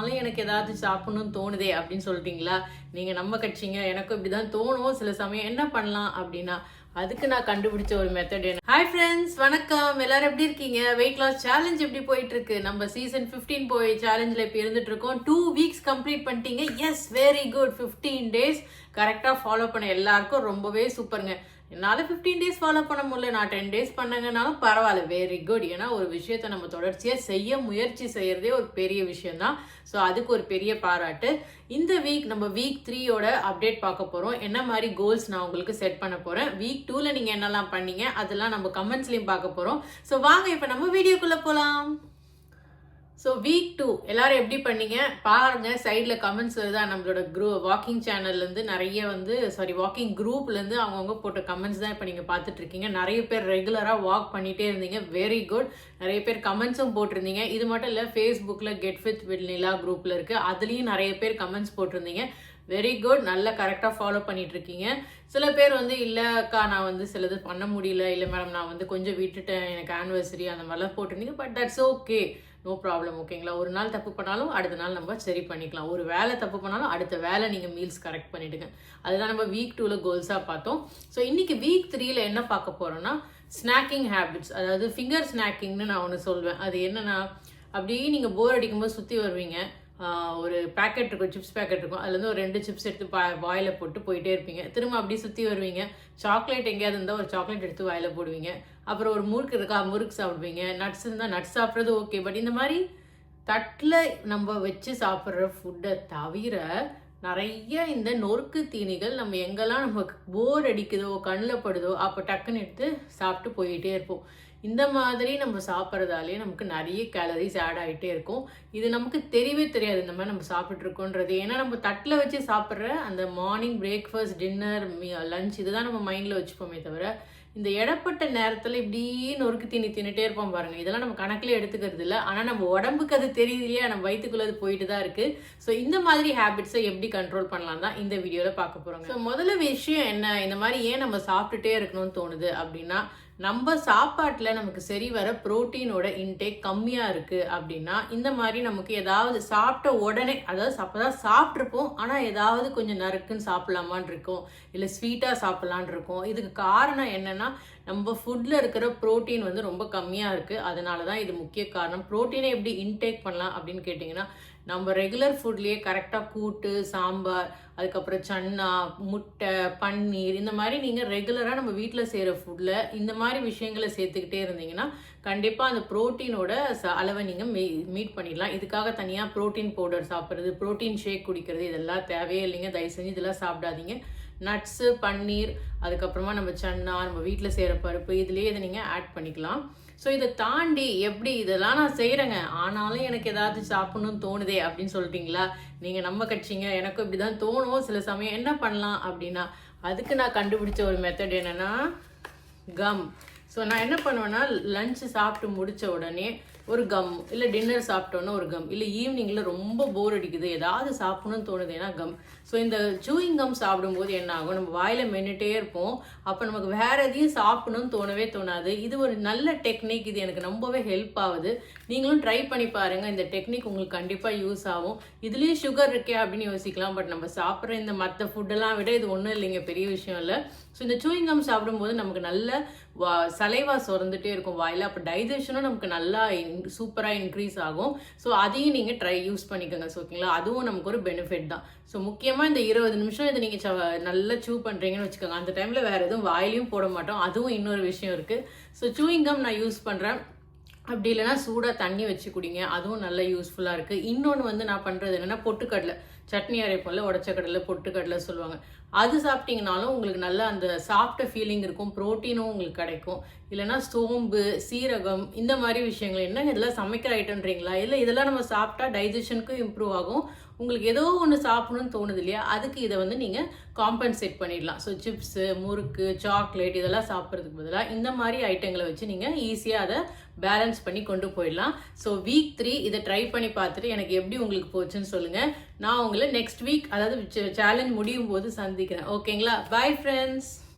ஆனாலும் எனக்கு ஏதாவது சாப்பிடணும்னு தோணுதே அப்படின்னு சொல்லிட்டீங்களா? நீங்க நம்ம கட்சிங்க. எனக்கும் இப்படிதான் தோணும் சில சமயம். என்ன பண்ணலாம் அப்படின்னா, அதுக்கு நான் கண்டுபிடிச்ச ஒரு மெத்தட் என்ன. ஹாய் ஃப்ரெண்ட்ஸ், வணக்கம். எல்லாரும் எப்படி இருக்கீங்க? வெயிட் லாஸ் சேலஞ்ச் எப்படி போயிட்டு இருக்கு? நம்ம சீசன் 15 போய் சேலஞ்சில் இப்போ இருந்துட்டு இருக்கோம். 2 வீக்ஸ் கம்ப்ளீட் பண்ணிட்டீங்க. Yes, very good. 15 டேஸ் கரெக்டாக ஃபாலோ பண்ண எல்லாருக்கும் ரொம்பவே சூப்பருங்க. என்னால் 15 டேஸ் ஃபாலோ பண்ண முடியல, நான் 10 டேஸ் பண்ணங்கனாலும் பரவாயில்ல, வெரி குட். ஏன்னா ஒரு விஷயத்தை நம்ம தொடர்ச்சியாக செய்ய முயற்சி செய்யறதே ஒரு பெரிய விஷயம் தான். ஸோ அதுக்கு ஒரு பெரிய பாராட்டு. இந்த வீக் நம்ம வீக் 3யோட அப்டேட் பார்க்க போகிறோம். என்ன மாதிரி கோல்ஸ் நான் உங்களுக்கு செட் பண்ண போகிறேன். வீக் 2ல நீங்கள் என்னெல்லாம் பண்ணீங்க அதெல்லாம் நம்ம கமெண்ட்ஸ்லையும் பார்க்க போகிறோம். ஸோ வாங்க இப்போ நம்ம வீடியோக்குள்ளே போகலாம். ஸோ வீக் 2 எல்லாரும் எப்படி பண்ணீங்க பாருங்க. சைடில் கமெண்ட்ஸ் வருதா? நம்மளோட வாக்கிங் சேனல்லேருந்து நிறைய வாக்கிங் குரூப்லேருந்து அவங்கவுங்க போட்ட கமெண்ட்ஸ் தான் இப்போ நீங்கள் பார்த்துட்டு இருக்கீங்க. நிறைய பேர் ரெகுலராக வாக் பண்ணிகிட்டே இருந்தீங்க, வெரி குட். நிறைய பேர் கமெண்ட்ஸும் போட்டிருந்தீங்க. இது மட்டும் இல்லை, ஃபேஸ்புக்கில் கெட் வித் நிலா குரூப்பில் இருக்குது, அதுலேயும் நிறைய பேர் கமெண்ட்ஸ் போட்டிருந்தீங்க, வெரி குட். நல்லா கரெக்டாக ஃபாலோ பண்ணிட்டு இருக்கீங்க. சில பேர் இல்லைக்கா நான் சிலது பண்ண முடியல, இல்லை மேடம் நான் கொஞ்சம் விட்டுட்டேன், எனக்கு ஆனிவர்சரி அந்த மாதிரிலாம் போட்டிருந்தீங்க. But that's okay, no problem. ஓகேங்களா? ஒரு நாள் தப்பு பண்ணாலும் அடுத்த நாள் நம்ம சரி பண்ணிக்கலாம். ஒரு வேலை தப்பு பண்ணாலும் அடுத்த வேலை நீங்கள் மீல்ஸ் கரெக்ட் பண்ணிவிடுங்க. அதுதான் நம்ம வீக் 2ல கோல்ஸாக பார்த்தோம். ஸோ இன்றைக்கி வீக் 3ல என்ன பார்க்க போகிறோன்னா, ஸ்நாக்கிங் ஹேபிட்ஸ். அதாவது ஃபிங்கர் ஸ்நாக்கிங்னு நான் ஒன்று சொல்வேன். அது என்னென்னா, அப்படியே நீங்கள் போர் அடிக்கும்போது சுற்றி வருவீங்க, ஒரு பேக்கெட் இருக்கும், சிப்ஸ் பேக்கெட் இருக்கும், அதுலேருந்து ஒரு 2 சிப்ஸ் எடுத்து வாயில் போட்டு போயிட்டே இருப்பீங்க. திரும்ப அப்படியே சுற்றி வருவீங்க, சாக்லேட் எங்கேயாவது இருந்தால் ஒரு சாக்லேட் எடுத்து வாயில் போடுவீங்க. அப்புறம் ஒரு முறுக்கு இருக்கா, முறுக்கு சாப்பிடுவீங்க. நட்ஸ் இருந்தால் நட்ஸ் சாப்பிட்றது ஓகே. பட் இந்த மாதிரி தட்டில் நம்ம வச்சு சாப்பிட்ற ஃபுட்டை தவிர நிறைய இந்த நொறுக்கு தீனிகள் நம்ம எங்கெல்லாம் நமக்கு போர் அடிக்குதோ, கண்ணில் படுதோ, அப்போ டக்குன்னு எடுத்து சாப்பிட்டு போயிட்டே இருப்போம். இந்த மாதிரி நம்ம சாப்பிட்றதாலே நமக்கு நிறைய கேலரிஸ் ஆட் ஆகிட்டே இருக்கும். இது நமக்கு தெரியவே தெரியாது இந்த மாதிரி நம்ம சாப்பிட்ருக்கோன்றது. ஏன்னா நம்ம தட்டில் வச்சு சாப்பிட்ற அந்த மார்னிங் பிரேக்ஃபாஸ்ட், டின்னர், லஞ்ச் இதுதான் நம்ம மைண்டில் வச்சுப்போமே தவிர, இந்த இடப்பட்ட நேரத்தில் இப்படி நொறுக்கு தின்னுட்டே இருப்போம் பாருங்கள். இதெல்லாம் நம்ம கணக்கிலே எடுத்துக்கிறது இல்லை. ஆனால் நம்ம உடம்புக்கு அது தெரியுது இல்லையா, நம்ம வயிற்றுக்குள்ளே அது போயிட்டு தான் இருக்குது. ஸோ இந்த மாதிரி ஹேபிட்ஸை எப்படி கண்ட்ரோல் பண்ணலாம் தான் இந்த வீடியோவில் பார்க்க போகிறோங்க. ஸோ முதல்ல விஷயம் என்ன, இந்த மாதிரி ஏன் நம்ம சாப்பிட்டுட்டே இருக்கணும்னு தோணுது அப்படின்னா, நம்ம சாப்பாட்டில் நமக்கு சரி வர ப்ரோட்டீனோட இன்டேக் கம்மியாக இருக்குது அப்படின்னா, இந்த மாதிரி நமக்கு ஏதாவது சாப்பிட்ட உடனே, அதாவது அப்போதான் சாப்பிட்ருப்போம், ஆனால் ஏதாவது கொஞ்சம் நறுக்குன்னு சாப்பிட்லாமான் இருக்கும், இல்லை ஸ்வீட்டாக சாப்பிட்லான் இருக்கும். இதுக்கு காரணம் என்னென்னா, நம்ம ஃபுட்டில் இருக்கிற ப்ரோட்டீன் ரொம்ப கம்மியாக இருக்குது. அதனால தான் இது முக்கிய காரணம். ப்ரோட்டீனை எப்படி இன்டேக் பண்ணலாம் அப்படின்னு கேட்டிங்கன்னா, நம்ம ரெகுலர் ஃபுட்லேயே கரெக்டாக கூட்டு, சாம்பார், அதுக்கப்புறம் சன்னா, முட்டை, பன்னீர், இந்த மாதிரி நீங்கள் ரெகுலராக நம்ம வீட்டில் செய்கிற ஃபுட்டில் இந்த மாதிரி விஷயங்களை சேர்த்துக்கிட்டே இருந்தீங்கன்னா கண்டிப்பாக அந்த ப்ரோட்டீனோட அளவை நீங்கள் மீட் பண்ணிடலாம். இதுக்காக தனியாக ப்ரோட்டீன் பவுடர் சாப்பிட்றது, ப்ரோட்டீன் ஷேக் குடிக்கிறது இதெல்லாம் தேவையே இல்லைங்க. தயவு செஞ்சு இதெல்லாம் சாப்பிடாதீங்க. நட்ஸு, பன்னீர், அதுக்கப்புறமா நம்ம சன்னா, நம்ம வீட்டில் செய்கிற பருப்பு, இதுலேயே இதை நீங்கள் ஆட் பண்ணிக்கலாம். ஸோ இதை தாண்டி எப்படி இதெல்லாம் நான் செய்கிறேங்க, ஆனாலும் எனக்கு ஏதாவது சாப்பிடணும்னு தோணுதே அப்படின்னு சொல்லிட்டீங்களா? நீங்கள் நம்ம கட்சிங்க. எனக்கும் இப்படி தான் தோணும் சில சமயம். என்ன பண்ணலாம் அப்படின்னா, அதுக்கு நான் கண்டுபிடிச்ச ஒரு மெத்தட் என்னென்னா கம். ஸோ நான் என்ன பண்ணுவேன்னா, லஞ்சு சாப்பிட்டு முடித்த உடனே ஒரு கம், இல்லை டின்னர் சாப்பிட்டோன்னா ஒரு கம், இல்லை ஈவினிங்கில் ரொம்ப போர் அடிக்குது ஏதாவது சாப்பிடணும்னு தோணுதுன்னா கம். ஸோ இந்த சூயிங் கம் சாப்பிடும்போது என்ன ஆகும், நம்ம வாயில் மென்னுட்டே இருப்போம், அப்போ நமக்கு வேறு எதையும் சாப்பிடணும்னு தோணவே தோணாது. இது ஒரு நல்ல டெக்னிக், இது எனக்கு ரொம்பவே ஹெல்ப் ஆகுது. நீங்களும் ட்ரை பண்ணி பாருங்கள். இந்த டெக்னிக் உங்களுக்கு கண்டிப்பாக யூஸ் ஆகும். இதுலேயும் சுகர் இருக்கே அப்படின்னு யோசிக்கலாம், பட் நம்ம சாப்பிட்ற இந்த மற்ற ஃபுட்டெல்லாம் விட இது ஒன்றும் இல்லைங்க, பெரிய விஷயம் இல்லை. ஸோ இந்த சூயிங் கம் சாப்பிடும்போது நமக்கு நல்ல சலைவா சுரந்துட்டே இருக்கும் வாயில், அப்போ டைஜஷனும் நமக்கு நல்லா சூப்பராக இன்க்ரீஸ் ஆகும். ஸோ அதையும் நீங்கள் யூஸ் பண்ணிக்கோங்க. ஸோ ஓகேங்களா, அதுவும் நமக்கு ஒரு பெனிஃபிட் தான். ஸோ முக்கியமாக இந்த 20 நிமிஷம் இதை நீங்கள் நல்லா சூ பண்ணுறீங்கன்னு வச்சுக்கோங்க. அந்த டைமில் வேறு எதுவும் வாயிலையும் போட மாட்டோம், அதுவும் இன்னொரு விஷயம் இருக்குது. ஸோ சூயிங் கம் நான் யூஸ் பண்ணுறேன். அப்படி இல்லைனா சூடாக தண்ணி வச்சு குடிங்க, அதுவும் நல்ல யூஸ்ஃபுல்லாக இருக்குது. இன்னொன்று நான் பண்ணுறது என்னென்னா, பொட்டுக்கடலை சட்னி அரைப்போம்ல, உடச்ச கடலை, பொட்டுக்கடலை சொல்லுவாங்க, அது சாப்பிட்டீங்கனாலும் உங்களுக்கு நல்ல அந்த சாப்பிட்ட ஃபீலிங் இருக்கும், ப்ரோட்டீனும் உங்களுக்கு கிடைக்கும். இல்லைனா சோம்பு, சீரகம், இந்த மாதிரி விஷயங்கள். என்னங்க இதெல்லாம் சமைக்கிற ஐட்டம்ன்றீங்களா? இல்லை, இதெல்லாம் நம்ம சாப்பிட்டா டைஜஷனுக்கும் இம்ப்ரூவ் ஆகும். உங்களுக்கு ஏதோ ஒன்று சாப்பிடணும்னு தோணுது இல்லையா, அதுக்கு இதை நீங்கள் காம்பன்சேட் பண்ணிடலாம். ஸோ சிப்ஸு, முறுக்கு, சாக்லேட் இதெல்லாம் சாப்பிட்றதுக்கு பதிலாக இந்த மாதிரி ஐட்டங்களை வச்சு நீங்கள் ஈஸியாக அதை பேலன்ஸ் பண்ணி கொண்டு போயிடலாம். ஸோ வீக் 3 இதை ட்ரை பண்ணி பார்த்துட்டு எனக்கு எப்படி உங்களுக்கு போச்சுன்னு சொல்லுங்கள். நான் உங்களை நெக்ஸ்ட் வீக், அதாவது சேலஞ்ச் முடியும் போது சந்திக்கிறேன். ஓகேங்களா? Bye friends.